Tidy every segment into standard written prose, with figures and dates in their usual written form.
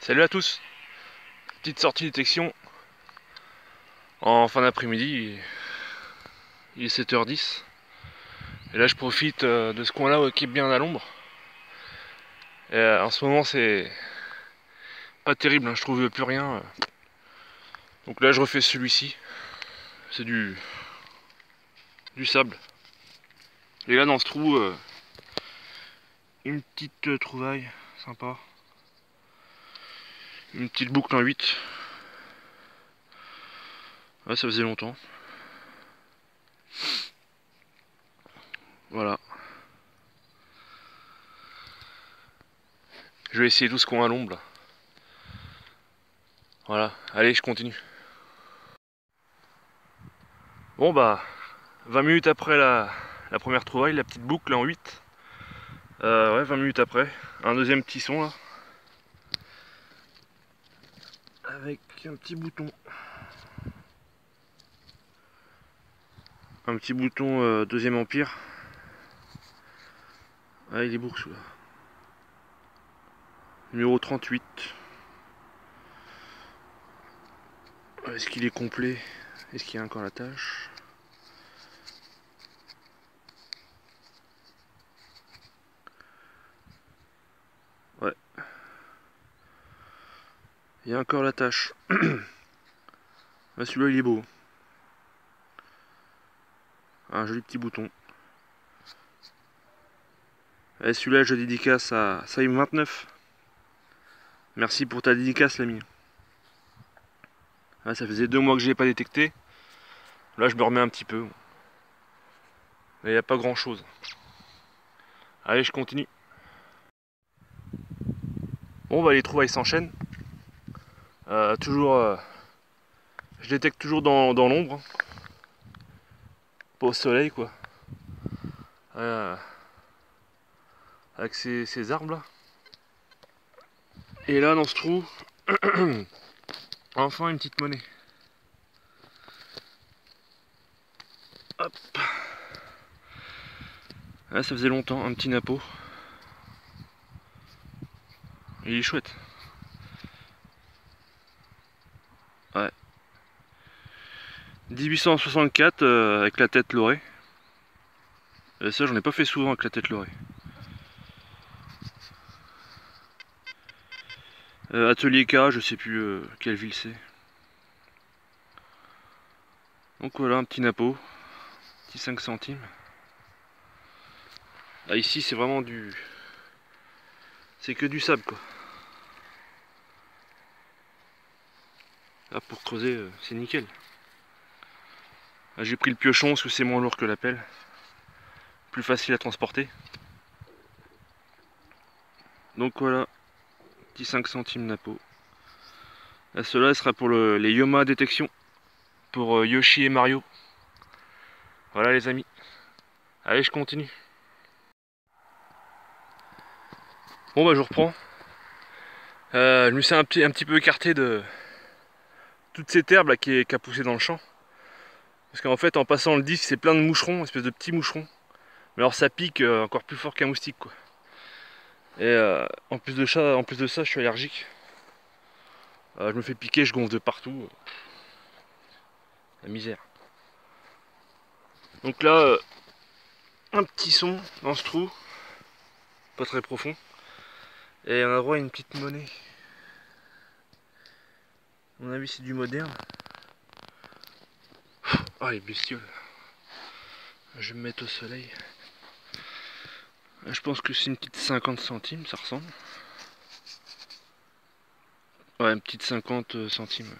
Salut à tous, petite sortie détection en fin d'après-midi, il est 7h10 et là je profite de ce coin là qui est bien à l'ombre. En ce moment c'est pas terrible, hein, je trouve plus rien. Donc là je refais celui-ci, c'est du sable. Et là dans ce trou, une petite trouvaille sympa, une petite boucle en 8. Ouais, ça faisait longtemps. Voilà. Je vais essayer tout ce coin à l'ombre là. Voilà, allez je continue. Bon bah 20 minutes après la première trouvaille, la petite boucle en 8. Ouais, 20 minutes après, un deuxième petit son là. Avec un petit bouton. Un petit bouton deuxième empire. Ah, il est beau celui-là. Numéro 38. Est-ce qu'il est complet? Est-ce qu'il y a encore la tâche? Ouais. Il y a encore la tâche. Ah, celui-là il est beau. Un joli petit bouton. Et celui-là je dédicace à Saïm29. Merci pour ta dédicace l'ami. Ah, ça faisait 2 mois que je l'ai pas détecté. Là je me remets un petit peu. Mais il n'y a pas grand chose. Allez je continue. Bon bah les trouvailles s'enchaînent. Toujours je détecte toujours dans l'ombre. Pas au soleil quoi. Euh, avec ces arbres là. Et là dans ce trou, enfin une petite monnaie. Hop. Là ça faisait longtemps, un petit napo. Il est chouette. Ouais. 1864 avec la tête lorée. Et ça j'en ai pas fait souvent avec la tête lorée. Atelier K, je sais plus quelle ville c'est. Donc voilà un petit napo. Petit 5 centimes. Là ici c'est vraiment du... C'est que du sable quoi. Là pour creuser c'est nickel. J'ai pris le piochon parce que c'est moins lourd que la pelle. Plus facile à transporter. Donc voilà. Petit 5 centimes napo. Là cela sera pour les Yoma détection. Pour Yoshi et Mario. Voilà les amis. Allez je continue. Bon bah je reprends. Je me suis un petit peu écarté de toute cette herbe là qui a poussé dans le champ. Parce qu'en fait en passant le disque c'est plein de moucherons, espèce de petits moucherons. Mais alors ça pique encore plus fort qu'un moustique quoi. Et en plus de ça je suis allergique. Je me fais piquer, je gonfle de partout. La misère. Donc là un petit son dans ce trou. Pas très profond. Et on a droit à une petite monnaie. À mon avis c'est du moderne. Oh les bestioles. Je vais me mettre au soleil. Je pense que c'est une petite 50 centimes, ça ressemble. Ouais, une petite 50 centimes.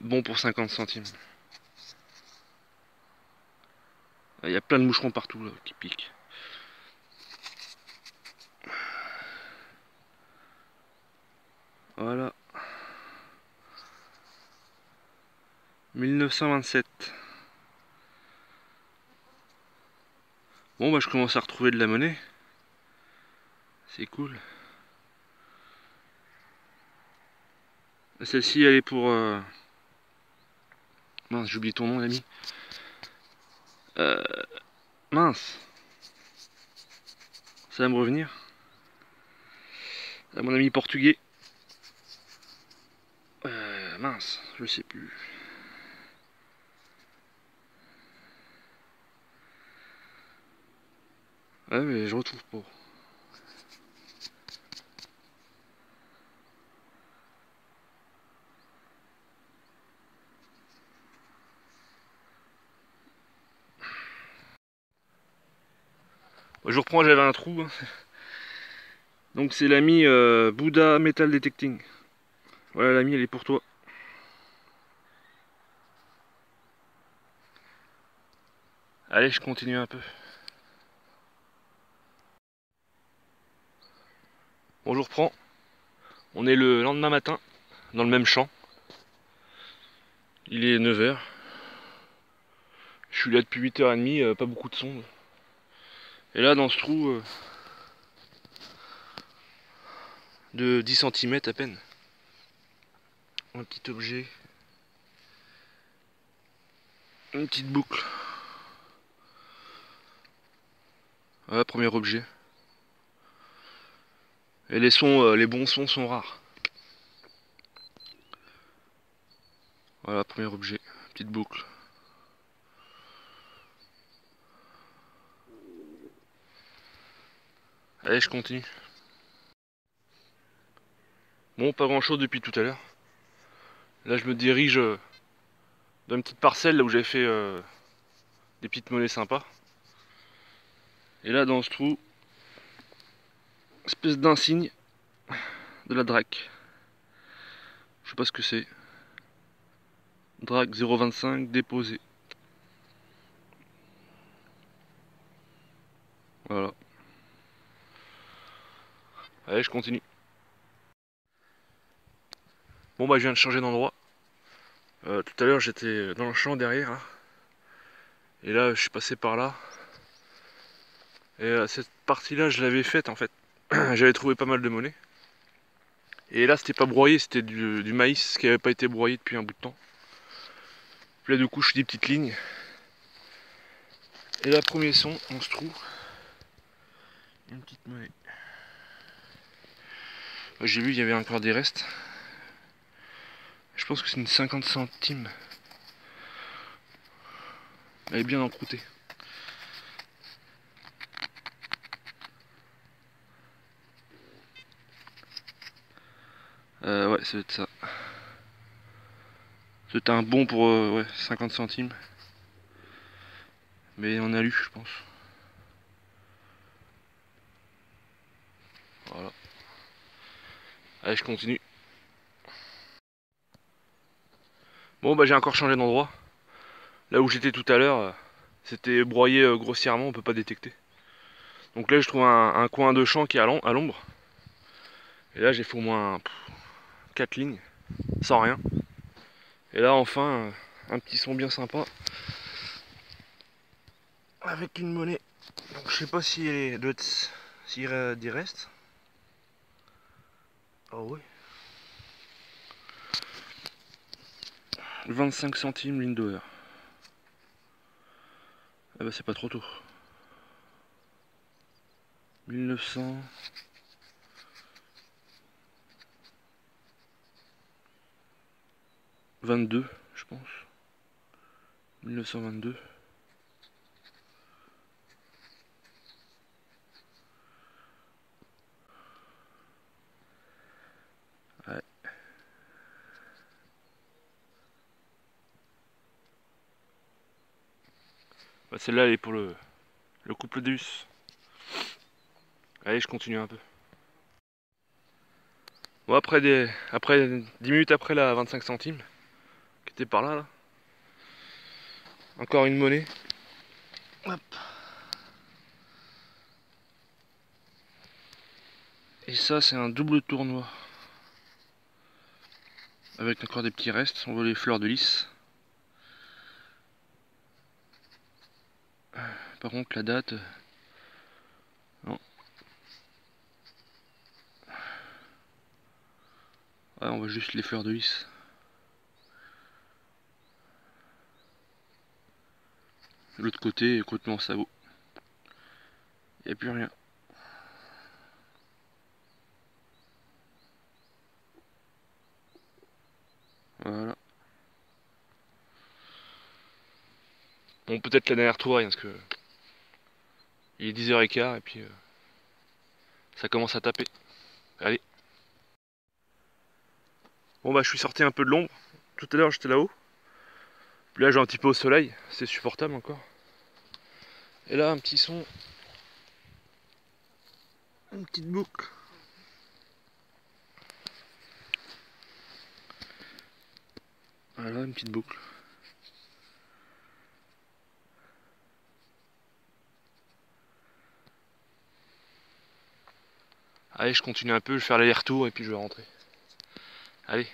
Bon pour 50 centimes. Il y a plein de moucherons partout là, qui piquent. Voilà. 1927. Bon bah je commence à retrouver de la monnaie. C'est cool. Celle-ci elle est pour... Mince, j'ai oublié ton nom l'ami. Mince. Ça va me revenir. À mon ami portugais. Mince, je sais plus. Ouais, mais je retrouve pas. Je reprends, j'avais un trou. Donc c'est l'ami Buddha Metal Detecting. Voilà l'ami, elle est pour toi. Allez, je continue un peu. Bon, je reprends. On est le lendemain matin, dans le même champ. Il est 9 h. Je suis là depuis 8 h 30, pas beaucoup de sondes. Et là, dans ce trou de 10 cm à peine, un petit objet, une petite boucle. Voilà, premier objet. Et les sons, les bons sons sont rares. Voilà, premier objet, petite boucle. Allez, je continue. Bon, pas grand chose depuis tout à l'heure. Là, je me dirige dans une petite parcelle là où j'avais fait des petites monnaies sympas. Et là, dans ce trou, espèce d'insigne de la DRAC. Je sais pas ce que c'est. DRAC 025 déposé. Voilà. Allez, je continue. Bon, bah, je viens de changer d'endroit. Tout à l'heure, j'étais dans le champ derrière. Là. Et là, je suis passé par là. Et cette partie-là, je l'avais faite en fait. J'avais trouvé pas mal de monnaie. Et là, c'était pas broyé, c'était du maïs qui avait pas été broyé depuis un bout de temps. Puis là, du coup, je fais des petites lignes. Et là, premier son, on se trouve une petite monnaie. J'ai vu, il y avait encore des restes. Je pense que c'est une 50 centimes. Elle est bien encroûtée. Ouais, ça doit être ça. C'était un bon pour ouais, 50 centimes. Mais on a lu, je pense. Voilà. Allez, je continue. Bon, bah j'ai encore changé d'endroit. Là où j'étais tout à l'heure, c'était broyé grossièrement, on peut pas détecter. Donc là, je trouve un coin de champ qui est à l'ombre. Et là, j'ai fait au moins 4 lignes, sans rien. Et là, enfin, un petit son bien sympa. Avec une monnaie. Donc je sais pas si s'il y a des restes. Oh ouais. 25 centimes Lindauer. Ah bah c'est pas trop tôt. 1922, je pense. 1922. Ouais. Bah celle-là elle est pour le couple Deus. Allez, je continue un peu. Bon après 10 minutes après la 25 centimes, qui était par là, là. Encore une monnaie. Hop. Et ça c'est un double tournoi. Avec encore des petits restes, on voit les fleurs de lys. Par contre la date... non. Ouais, on voit juste les fleurs de lys. De l'autre côté, complètement sabot. Il n'y a plus rien. Voilà. Bon, peut-être la dernière tour, parce que il est 10h15 et puis ça commence à taper. Allez. Bon bah je suis sorti un peu de l'ombre. Tout à l'heure j'étais là-haut. Puis là j'ai un petit peu au soleil, c'est supportable encore. Et là un petit son. Une petite boucle. Voilà, une petite boucle. Allez, je continue un peu, je vais faire l'aller-retour et puis je vais rentrer. Allez.